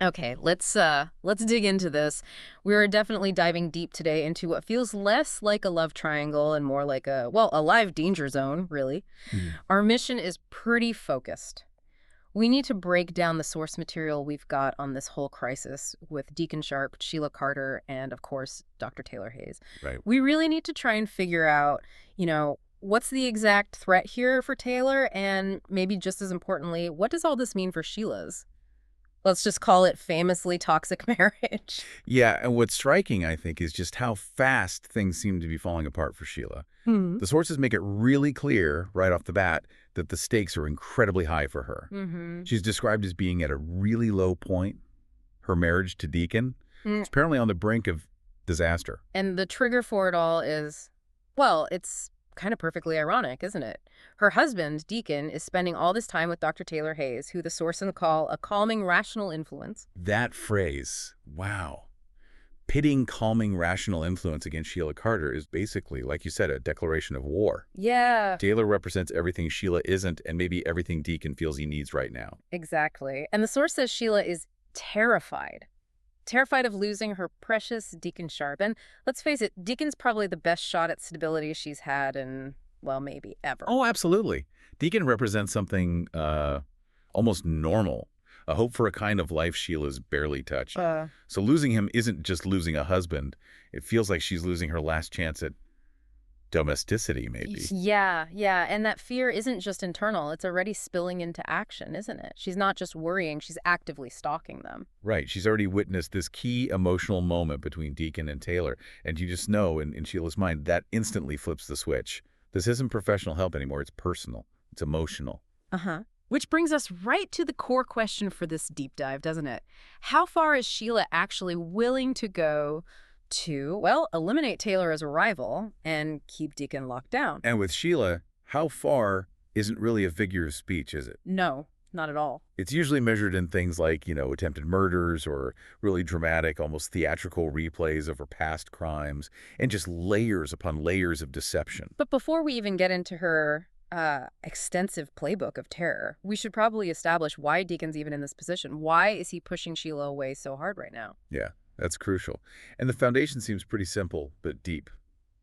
Okay, let's dig into this. We're definitely diving deep today into what feels less like a love triangle and more like a live danger zone, really. Mhm. Our mission is pretty focused. We need to break down the source material we've got on this whole crisis with Deacon Sharp, Sheila Carter, and of course, Dr. Taylor Hayes. Right. We really need to try and figure out, what's the exact threat here for Taylor, and maybe just as importantly, what does all this mean for Sheila's? Let's just call it famously toxic marriage. Yeah, and what's striking, I think, is just how fast things seem to be falling apart for Sheila. Hmm. The sources make it really clear right off the bat that the stakes are incredibly high for her. Mm-hmm. She's described as being at a really low point. Her marriage to Deacon is apparently on the brink of disaster. And the trigger for it all is, well, it's kind of perfectly ironic, isn't it? Her husband, Deacon, is spending all this time with Dr. Taylor Hayes, who the sources call a calming, rational influence. That phrase, wow, pitting calming rational influence against Sheila Carter is basically, like you said, a declaration of war. Yeah, Taylor represents everything Sheila isn't and maybe everything Deacon feels he needs right now. exactly. And the source says Sheila is terrified. Terrified of losing her precious Deacon Sharp. And let's face it, Deacon's probably the best shot at stability she's had in, well, maybe ever. Oh, absolutely. Deacon represents something almost normal, a hope for a kind of life Sheila's barely touched. So losing him isn't just losing a husband. It feels like she's losing her last chance at domesticity, maybe. Yeah. And that fear isn't just internal. It's already spilling into action, isn't it? She's not just worrying, she's actively stalking them. Right. She's already witnessed this key emotional moment between Deacon and Taylor. And you just know, in Sheila's mind, that instantly flips the switch. This isn't professional help anymore. It's personal. It's emotional. Uh-huh. Which brings us right to the core question for this deep dive, doesn't it? How far is Sheila actually willing to go to, well, eliminate Taylor as a rival and keep Deacon locked down? And with Sheila, how far isn't really a figure of speech, is it? No, not at all. It's usually measured in things like, attempted murders or really dramatic, almost theatrical replays of her past crimes and just layers upon layers of deception. But before we even get into her extensive playbook of terror, we should probably establish why Deacon's even in this position. Why is he pushing Sheila away so hard right now? Yeah, that's crucial. And the foundation seems pretty simple, but deep.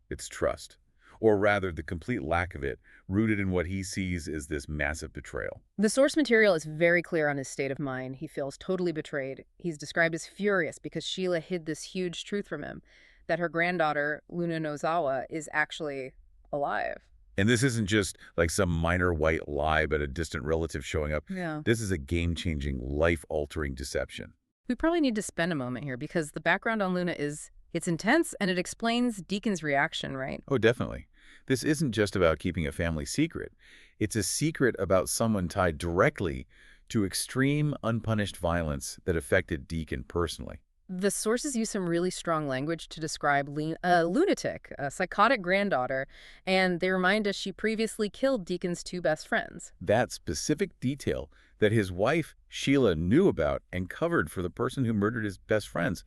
It's trust. Or rather, the complete lack of it, rooted in what he sees as this massive betrayal. The source material is very clear on his state of mind. He feels totally betrayed. He's described as furious because Sheila hid this huge truth from him, that her granddaughter, Luna Nozawa, is actually alive. And this isn't just like some minor white lie about a distant relative showing up. Yeah. This is a game-changing, life-altering deception. We probably need to spend a moment here because the background on Luna it's intense and it explains Deacon's reaction, right? Oh, definitely. This isn't just about keeping a family secret. It's a secret about someone tied directly to extreme, unpunished violence that affected Deacon personally. The sources use some really strong language to describe a lunatic, a psychotic granddaughter, and they remind us she previously killed Deacon's two best friends. That specific detail that his wife, Sheila, knew about and covered for the person who murdered his best friends,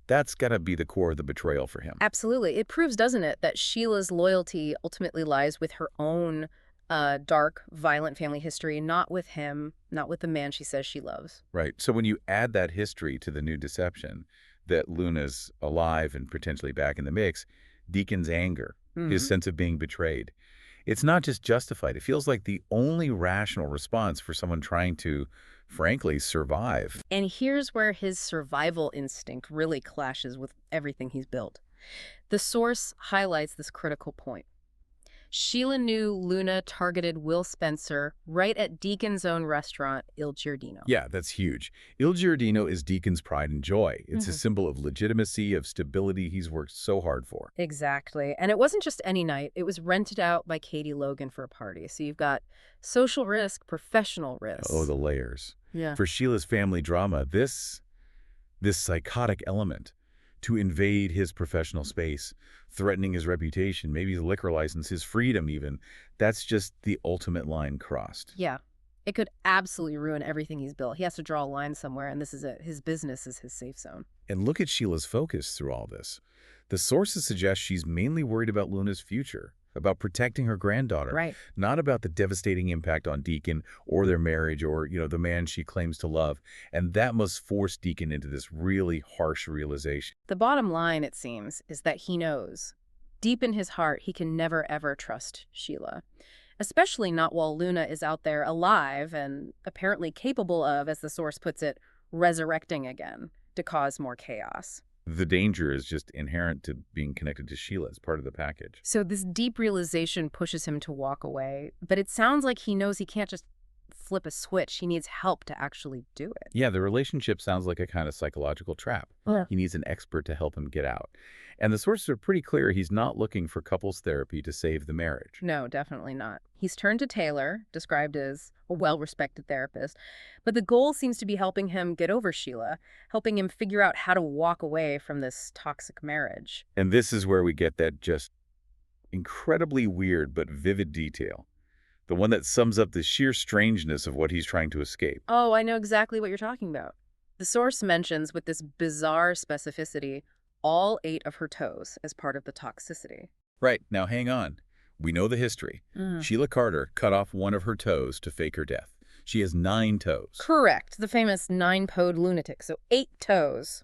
that's got to be the core of the betrayal for him. Absolutely. It proves, doesn't it, that Sheila's loyalty ultimately lies with her own dark, violent family history, not with him, not with the man she says she loves. Right. So when you add that history to the new deception, that Luna's alive and potentially back in the mix, Deacon's anger, his sense of being betrayed, it's not just justified. It feels like the only rational response for someone trying to, frankly, survive. And here's where his survival instinct really clashes with everything he's built. The source highlights this critical point. Sheila knew Luna targeted Will Spencer right at Deacon's own restaurant, Il Giardino. Yeah, that's huge. Il Giardino is Deacon's pride and joy. It's a symbol of legitimacy, of stability he's worked so hard for. Exactly. And it wasn't just any night. It was rented out by Katie Logan for a party. So you've got social risk, professional risk. Oh, the layers. Yeah. For Sheila's family drama, this psychotic element to invade his professional space, threatening his reputation, maybe his liquor license, his freedom even, that's just the ultimate line crossed. Yeah. It could absolutely ruin everything he's built. He has to draw a line somewhere, and this is it. His business is his safe zone. And look at Sheila's focus through all this. The sources suggest she's mainly worried about Luna's future. about protecting her granddaughter, Right. not about the devastating impact on Deacon or their marriage or, the man she claims to love. And that must force Deacon into this really harsh realization. The bottom line, it seems, is that he knows. Deep in his heart, he can never, ever trust Sheila. Especially not while Luna is out there alive and apparently capable of, as the source puts it, resurrecting again to cause more chaos. The danger is just inherent to being connected to Sheila as part of the package. So this deep realization pushes him to walk away, but it sounds like he knows he can't just flip a switch. He needs help to actually do it. Yeah, the relationship sounds like a kind of psychological trap. Yeah. He needs an expert to help him get out. And the sources are pretty clear he's not looking for couples therapy to save the marriage. No, definitely not. He's turned to Taylor, described as a well-respected therapist, but the goal seems to be helping him get over Sheila, helping him figure out how to walk away from this toxic marriage. And this is where we get that just incredibly weird but vivid detail. The one that sums up the sheer strangeness of what he's trying to escape. Oh, I know exactly what you're talking about. The source mentions with this bizarre specificity all 8 of her toes as part of the toxicity. Right, now hang on. We know the history. Sheila Carter cut off one of her toes to fake her death. She has 9 toes. Correct. The famous 9-toed lunatic. So 8 toes.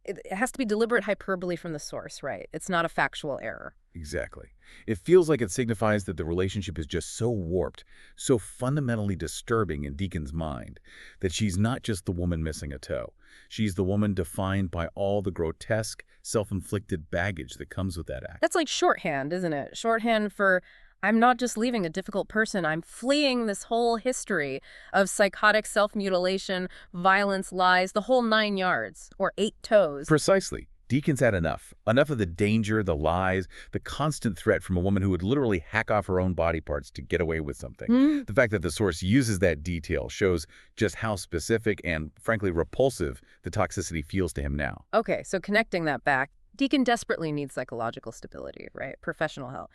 It has to be deliberate hyperbole from the source, right? It's not a factual error. Exactly. It feels like it signifies that the relationship is just so warped, so fundamentally disturbing in Deacon's mind, that she's not just the woman missing a toe. She's the woman defined by all the grotesque, self-inflicted baggage that comes with that act. That's like shorthand, isn't it? Shorthand for, I'm not just leaving a difficult person, I'm fleeing this whole history of psychotic self-mutilation, violence, lies, the whole 9 yards, or 8 toes. Precisely. Deacon's had enough. Enough of the danger, the lies, the constant threat from a woman who would literally hack off her own body parts to get away with something. The fact that the source uses that detail shows just how specific and, frankly, repulsive the toxicity feels to him now. Okay, so connecting that back, Deacon desperately needs psychological stability, right? Professional help,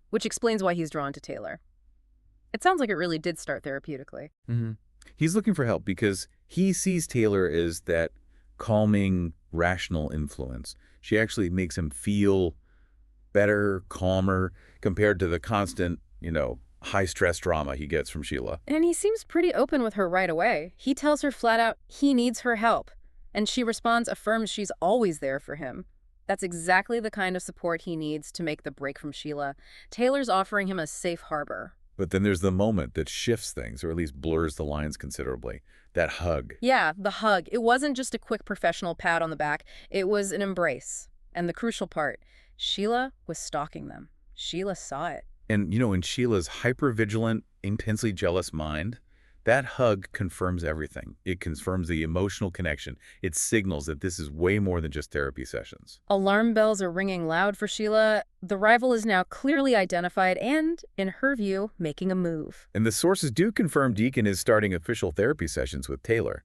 which explains why he's drawn to Taylor. It sounds like it really did start therapeutically. He's looking for help because he sees Taylor as that calming, rational influence. She actually makes him feel better, calmer, compared to the constant, high-stress drama he gets from Sheila. And he seems pretty open with her right away. He tells her flat out he needs her help. And she responds, affirms she's always there for him. That's exactly the kind of support he needs to make the break from Sheila. Taylor's offering him a safe harbor. But then there's the moment that shifts things, or at least blurs the lines considerably. That hug. Yeah, the hug. It wasn't just a quick professional pat on the back. It was an embrace. And the crucial part, Sheila was stalking them. Sheila saw it. And, in Sheila's hyper-vigilant, intensely jealous mind, that hug confirms everything. It confirms the emotional connection. It signals that this is way more than just therapy sessions. Alarm bells are ringing loud for Sheila. The rival is now clearly identified and, in her view, making a move. And the sources do confirm Deacon is starting official therapy sessions with Taylor.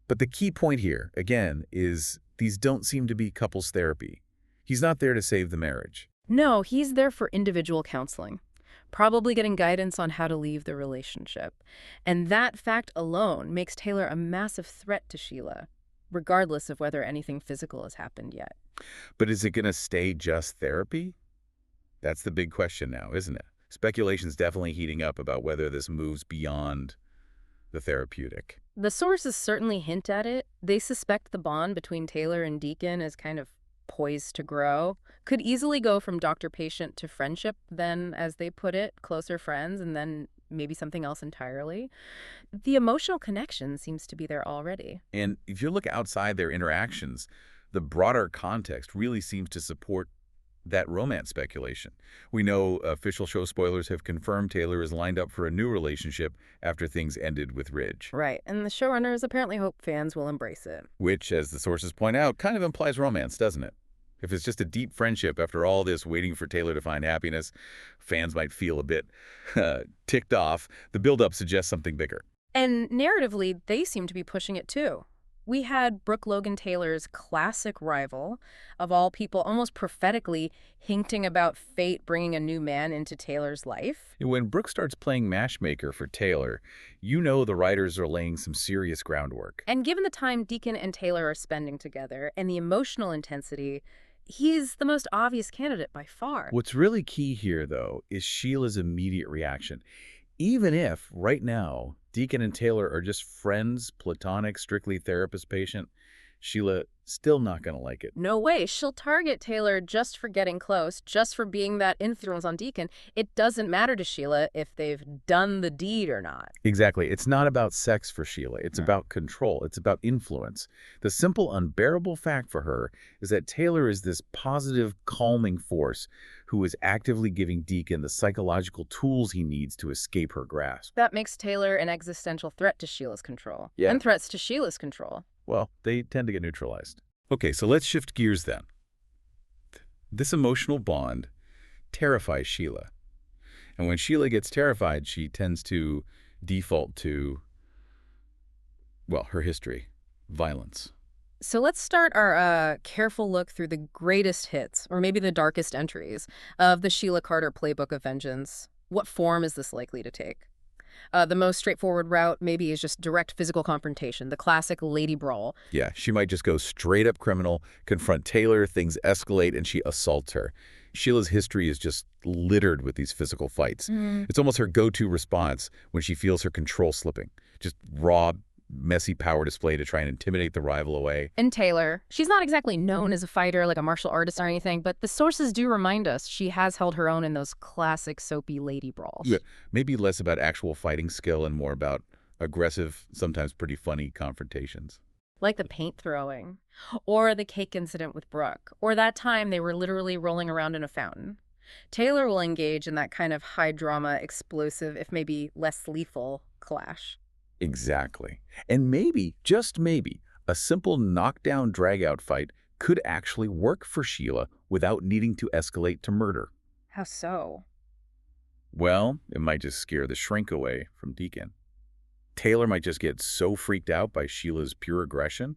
But the key point here, again, is these don't seem to be couples therapy. He's not there to save the marriage. No, he's there for individual counseling. Probably getting guidance on how to leave the relationship. And that fact alone makes Taylor a massive threat to Sheila, regardless of whether anything physical has happened yet. But is it going to stay just therapy? That's the big question now, isn't it? Speculation's definitely heating up about whether this moves beyond the therapeutic. The sources certainly hint at it. They suspect the bond between Taylor and Deacon is kind of poised to grow, could easily go from doctor-patient to friendship, then, as they put it, closer friends, and then maybe something else entirely. The emotional connection seems to be there already. And if you look outside their interactions, the broader context really seems to support that romance speculation. We know official show spoilers have confirmed Taylor is lined up for a new relationship after things ended with Ridge. Right, and the showrunners apparently hope fans will embrace it. Which, as the sources point out, kind of implies romance, doesn't it? If it's just a deep friendship after all this waiting for Taylor to find happiness, fans might feel a bit ticked off. The build-up suggests something bigger. And narratively, they seem to be pushing it too. We had Brooke Logan Taylor's classic rival, of all people, almost prophetically hinting about fate bringing a new man into Taylor's life. When Brooke starts playing matchmaker for Taylor, the writers are laying some serious groundwork. And given the time Deacon and Taylor are spending together and the emotional intensity, He's the most obvious candidate by far. What's really key here, though, is Sheila's immediate reaction. Even if, right now, Deacon and Taylor are just friends, platonic, strictly therapist-patient, Sheila still not going to like it. No way. She'll target Taylor just for getting close, just for being that influence on Deacon. It doesn't matter to Sheila if they've done the deed or not. Exactly. It's not about sex for Sheila. It's about control. It's about influence. The simple, unbearable fact for her is that Taylor is this positive, calming force who is actively giving Deacon the psychological tools he needs to escape her grasp. That makes Taylor an existential threat to Sheila's control. Yeah. And threats to Sheila's control. Well, they tend to get neutralized. Okay, so let's shift gears then. This emotional bond terrifies Sheila. And when Sheila gets terrified, she tends to default to, well, her history, violence. So let's start our careful look through the greatest hits, or maybe the darkest entries, of the Sheila Carter playbook of vengeance. What form is this likely to take? The most straightforward route maybe is just direct physical confrontation, the classic lady brawl. Yeah, she might just go straight up criminal, confront Taylor, things escalate, and she assaults her. Sheila's history is just littered with these physical fights. It's almost her go-to response when she feels her control slipping. Just raw, messy power display to try and intimidate the rival away. And Taylor, she's not exactly known as a fighter, like a martial artist or anything, but the sources do remind us she has held her own in those classic soapy lady brawls. Yeah, maybe less about actual fighting skill and more about aggressive, sometimes pretty funny confrontations. Like the paint throwing, or the cake incident with Brooke, or that time they were literally rolling around in a fountain. Taylor will engage in that kind of high drama, explosive, if maybe less lethal, clash. Exactly. And maybe, just maybe, a simple knockdown drag-out fight could actually work for Sheila without needing to escalate to murder. How so? Well, it might just scare the shrink away from Deacon. Taylor might just get so freaked out by Sheila's pure aggression,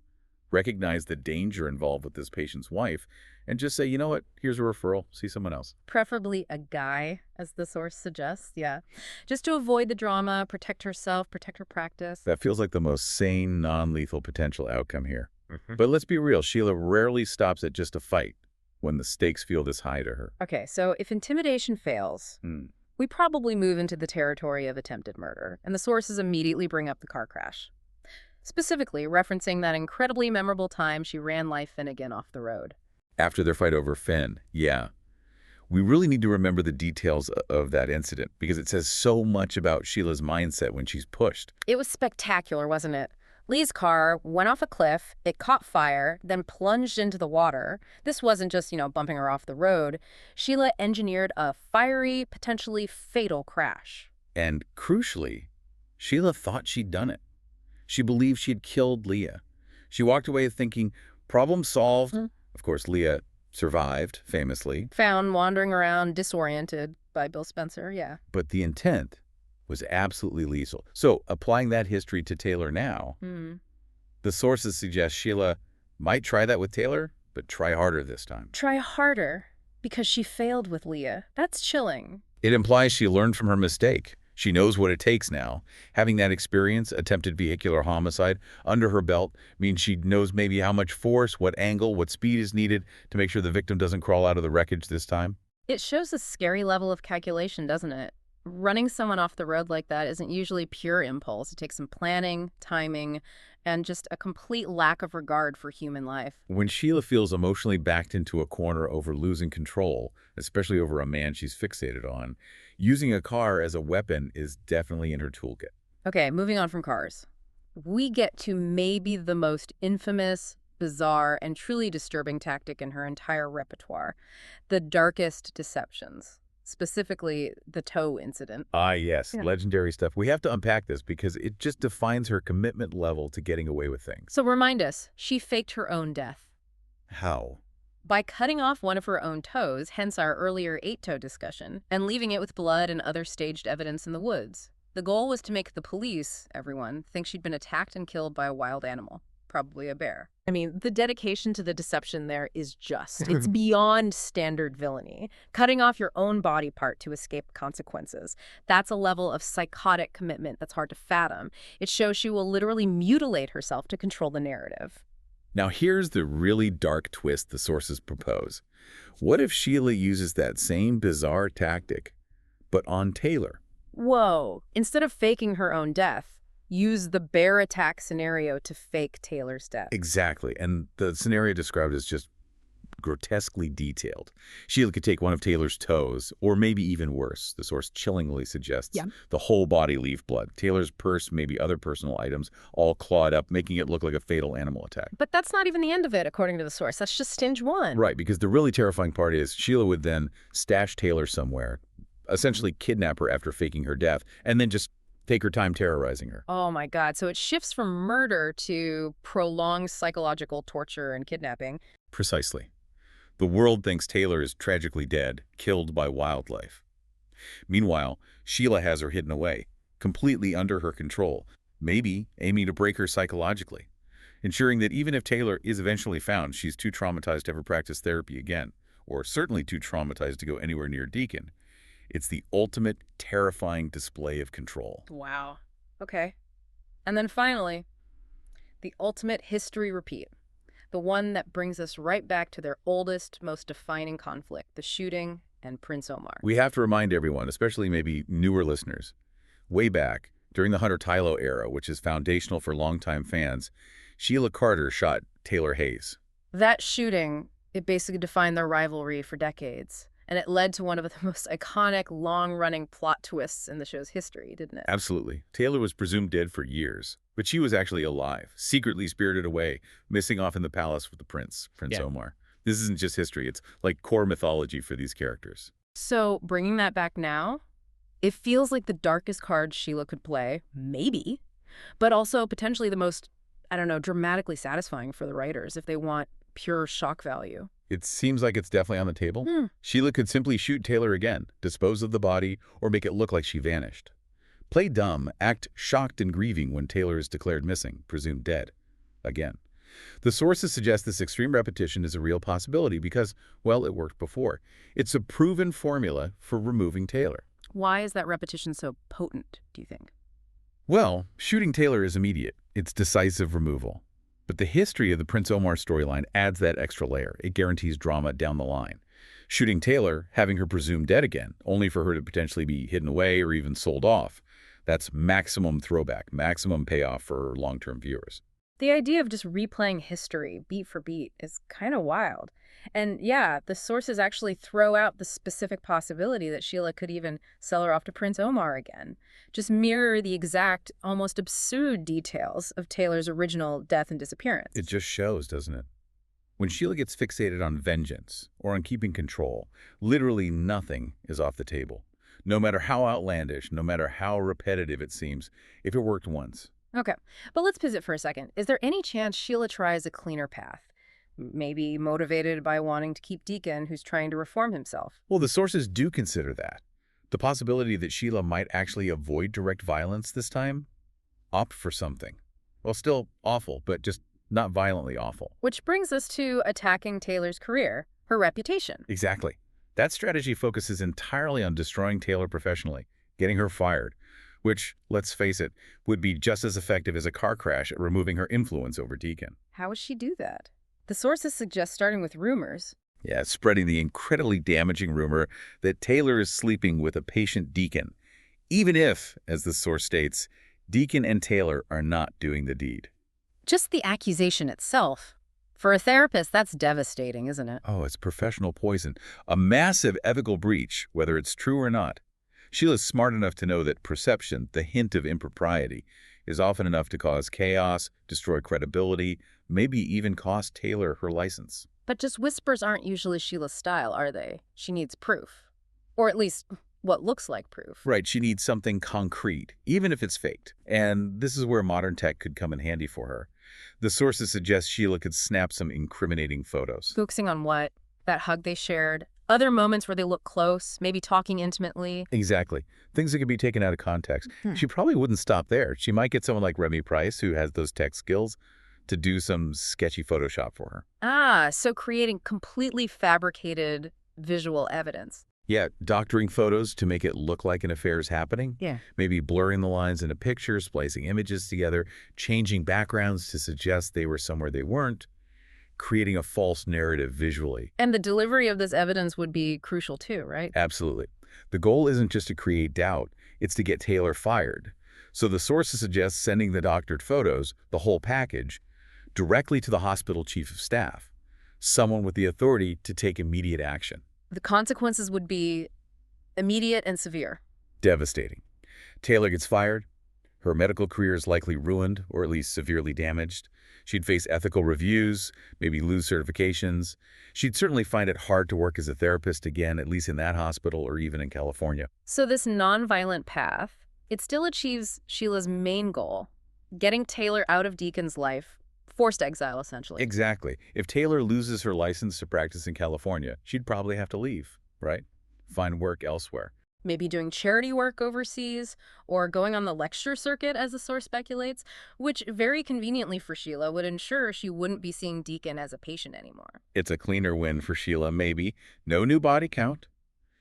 recognize the danger involved with this patient's wife, and just say, you know what, here's a referral, see someone else. Preferably a guy, as the source suggests, yeah. Just to avoid the drama, protect herself, protect her practice. That feels like the most sane, non-lethal potential outcome here. But let's be real, Sheila rarely stops at just a fight when the stakes feel this high to her. Okay, so if intimidation fails, we probably move into the territory of attempted murder, and the sources immediately bring up the car crash. Specifically, referencing that incredibly memorable time she ran Life Finnegan off the road. After their fight over Finn, yeah. We really need to remember the details of that incident because it says so much about Sheila's mindset when she's pushed. It was spectacular, wasn't it? Lee's car went off a cliff, it caught fire, then plunged into the water. This wasn't just, bumping her off the road. Sheila engineered a fiery, potentially fatal crash. And crucially, Sheila thought she'd done it. She believed she had killed Leah. She walked away thinking, problem solved. Of course, Leah survived, famously. Found wandering around, disoriented by Bill Spencer, yeah. But the intent was absolutely lethal. So, applying that history to Taylor now, the sources suggest Sheila might try that with Taylor, but try harder this time. Try harder because she failed with Leah. That's chilling. It implies she learned from her mistake. She knows what it takes now. Having that experience, attempted vehicular homicide, under her belt means she knows maybe how much force, what angle, what speed is needed to make sure the victim doesn't crawl out of the wreckage this time. It shows a scary level of calculation, doesn't it? Running someone off the road like that isn't usually pure impulse. It takes some planning, timing, and just a complete lack of regard for human life. When Sheila feels emotionally backed into a corner over losing control, especially over a man she's fixated on, using a car as a weapon is definitely in her toolkit. Okay, moving on from cars. We get to maybe the most infamous, bizarre, and truly disturbing tactic in her entire repertoire, the darkest deceptions. Specifically, the tow incident. Ah, yes, legendary stuff. We have to unpack this because it just defines her commitment level to getting away with things. So remind us, she faked her own death. How? By cutting off one of her own toes, hence our earlier 8-toe discussion, and leaving it with blood and other staged evidence in the woods. The goal was to make the police, everyone, think she'd been attacked and killed by a wild animal, probably a bear. I mean, the dedication to the deception there is just. It's beyond standard villainy. Cutting off your own body part to escape consequences. That's a level of psychotic commitment that's hard to fathom. It shows she will literally mutilate herself to control the narrative. Now here's the really dark twist the sources propose. What if Sheila uses that same bizarre tactic, but on Taylor? Whoa. Instead of faking her own death, use the bear attack scenario to fake Taylor's death. Exactly, and the scenario described is just grotesquely detailed. Sheila could take one of Taylor's toes, or maybe even worse, the source chillingly suggests, the whole body leave blood. Taylor's purse, maybe other personal items, all clawed up, making it look like a fatal animal attack. But that's not even the end of it, according to the source. That's just stage one. Right, because the really terrifying part is Sheila would then stash Taylor somewhere, essentially kidnap her after faking her death, and then just take her time terrorizing her. Oh my God. So it shifts from murder to prolonged psychological torture and kidnapping. Precisely. The world thinks Taylor is tragically dead, killed by wildlife. Meanwhile, Sheila has her hidden away, completely under her control, maybe aiming to break her psychologically, ensuring that even if Taylor is eventually found, she's too traumatized to ever practice therapy again, or certainly too traumatized to go anywhere near Deacon. It's the ultimate terrifying display of control. Wow. Okay. And then finally, the ultimate history repeat. The one that brings us right back to their oldest, most defining conflict, the shooting and Prince Omar. We have to remind everyone, especially maybe newer listeners, way back during the Hunter Tylo era, which is foundational for longtime fans, Sheila Carter shot Taylor Hayes. That shooting, it basically defined their rivalry for decades. And it led to one of the most iconic, long-running plot twists in the show's history, didn't it? Absolutely. Taylor was presumed dead for years, but she was actually alive, secretly spirited away, missing off in the palace with the Prince Omar. This isn't just history. It's like core mythology for these characters. So, bringing that back now, it feels like the darkest card Sheila could play, maybe, but also potentially the most, I don't know, dramatically satisfying for the writers if they want pure shock value. It seems like it's definitely on the table. Sheila could simply shoot Taylor again, dispose of the body, or make it look like she vanished. Play dumb, act shocked and grieving when Taylor is declared missing, presumed dead. Again. The sources suggest this extreme repetition is a real possibility because, well, it worked before. It's a proven formula for removing Taylor. Why is that repetition so potent, do you think? Well, shooting Taylor is immediate. It's decisive removal. But the history of the Prince Omar storyline adds that extra layer. It guarantees drama down the line. Shooting Taylor, having her presumed dead again, only for her to potentially be hidden away or even sold off. That's maximum throwback, maximum payoff for long-term viewers. The idea of just replaying history beat for beat is kind of wild. And yeah, the sources actually throw out the specific possibility that Sheila could even sell her off to Prince Omar again. Just mirror the exact, almost absurd details of Taylor's original death and disappearance. It just shows, doesn't it? When Sheila gets fixated on vengeance or on keeping control, literally nothing is off the table. No matter how outlandish, no matter how repetitive it seems, if it worked once. Okay, but let's pivot for a second. Is there any chance Sheila tries a cleaner path? Maybe motivated by wanting to keep Deacon, who's trying to reform himself. Well, the sources do consider that. The possibility that Sheila might actually avoid direct violence this time? Opt for something. Well, still awful, but just not violently awful. Which brings us to attacking Taylor's career, her reputation. Exactly. That strategy focuses entirely on destroying Taylor professionally, getting her fired, which, let's face it, would be just as effective as a car crash at removing her influence over Deacon. How would she do that? The sources suggest starting with rumors. Yeah, spreading the incredibly damaging rumor that Taylor is sleeping with a patient Deacon, even if, as the source states, Deacon and Taylor are not doing the deed. Just the accusation itself. For a therapist, that's devastating, isn't it? Oh, it's professional poison. A massive ethical breach, whether it's true or not. Sheila's smart enough to know that perception, the hint of impropriety, is often enough to cause chaos, destroy credibility, maybe even cost Taylor her license. But just whispers aren't usually Sheila's style, are they? She needs proof. Or at least what looks like proof. Right, she needs something concrete, even if it's faked. And this is where modern tech could come in handy for her. The sources suggest Sheila could snap some incriminating photos. Focusing on what? That hug they shared? Other moments where they look close, maybe talking intimately? Exactly. Things that could be taken out of context. She probably wouldn't stop there. She might get someone like Remy Price, who has those tech skills, to do some sketchy Photoshop for her. Ah, so creating completely fabricated visual evidence. Yeah, doctoring photos to make it look like an affair is happening. Yeah. Maybe blurring the lines in a picture, splicing images together, changing backgrounds to suggest they were somewhere they weren't. creating a false narrative visually. And the delivery of this evidence would be crucial too, right? Absolutely. The goal isn't just to create doubt, it's to get Taylor fired. So the sources suggest sending the doctored photos, the whole package, directly to the hospital chief of staff, someone with the authority to take immediate action. The consequences would be immediate and severe. Devastating. Taylor gets fired. Her medical career is likely ruined, or at least severely damaged. She'd face ethical reviews, maybe lose certifications. She'd certainly find it hard to work as a therapist again, at least in that hospital or even in California. So this nonviolent path, it still achieves Sheila's main goal, getting Taylor out of Deacon's life, forced exile essentially. Exactly. If Taylor loses her license to practice in California, she'd probably have to leave, right? Find work elsewhere. Maybe doing charity work overseas or going on the lecture circuit, as the source speculates, which very conveniently for Sheila would ensure she wouldn't be seeing Deacon as a patient anymore. It's a cleaner win for Sheila, maybe. No new body count.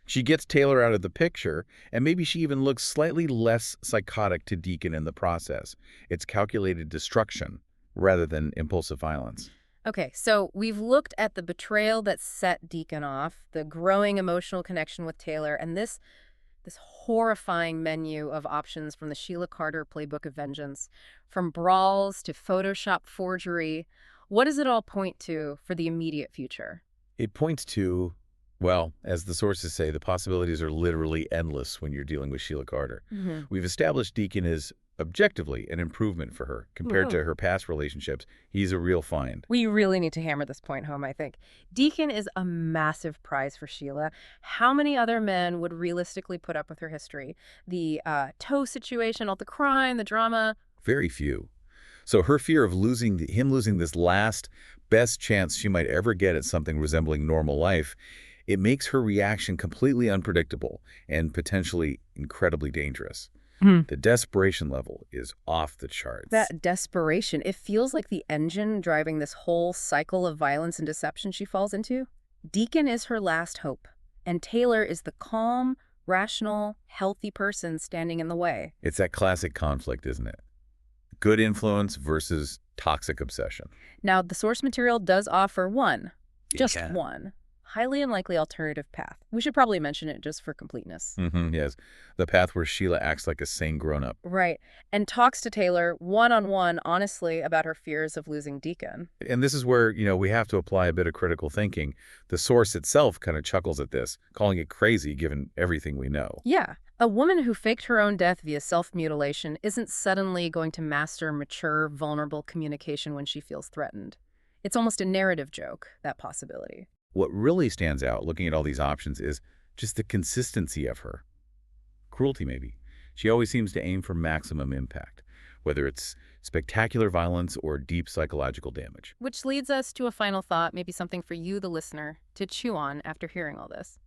She gets Taylor out of the picture, and maybe she even looks slightly less psychotic to Deacon in the process. It's calculated destruction rather than impulsive violence. Okay, so we've looked at the betrayal that set Deacon off, the growing emotional connection with Taylor, and this horrifying menu of options from the Sheila Carter Playbook of Vengeance, from brawls to Photoshop forgery. What does it all point to for the immediate future? It points to, well, as the sources say, the possibilities are literally endless when you're dealing with Sheila Carter. We've established Deacon is objectively an improvement for her compared to her past relationships. He's a real find. We really need to hammer this point home, I think. Deacon is a massive prize for Sheila. How many other men would realistically put up with her history? The toe situation, all the crime, the drama. Very few. So her fear of him losing this last best chance she might ever get at something resembling normal life, it makes her reaction completely unpredictable and potentially incredibly dangerous. The desperation level is off the charts. That desperation, it feels like the engine driving this whole cycle of violence and deception she falls into. Deacon is her last hope, and Taylor is the calm, rational, healthy person standing in the way. It's that classic conflict, isn't it? Good influence versus toxic obsession. Now, the source material does offer just Yeah. one, highly unlikely alternative path. We should probably mention it just for completeness. Yes. The path where Sheila acts like a sane grown-up. Right, and talks to Taylor one-on-one honestly about her fears of losing Deacon. And this is where, we have to apply a bit of critical thinking. The source itself kind of chuckles at this, calling it crazy given everything we know. Yeah, a woman who faked her own death via self-mutilation isn't suddenly going to master mature, vulnerable communication when she feels threatened. It's almost a narrative joke, that possibility. What really stands out, looking at all these options, is just the consistency of her. Cruelty, maybe. She always seems to aim for maximum impact, whether it's spectacular violence or deep psychological damage. Which leads us to a final thought, maybe something for you, the listener, to chew on after hearing all this.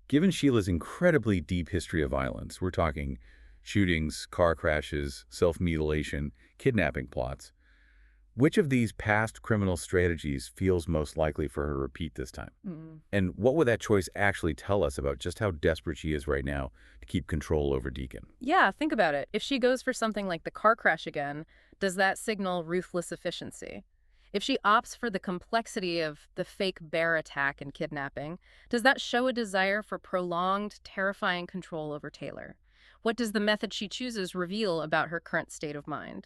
Given Sheila's incredibly deep history of violence, we're talking shootings, car crashes, self-mutilation, kidnapping plots, which of these past criminal strategies feels most likely for her to repeat this time? And what would that choice actually tell us about just how desperate she is right now to keep control over Deacon? Yeah, think about it. If she goes for something like the car crash again, does that signal ruthless efficiency? If she opts for the complexity of the fake bear attack and kidnapping, does that show a desire for prolonged, terrifying control over Taylor? What does the method she chooses reveal about her current state of mind?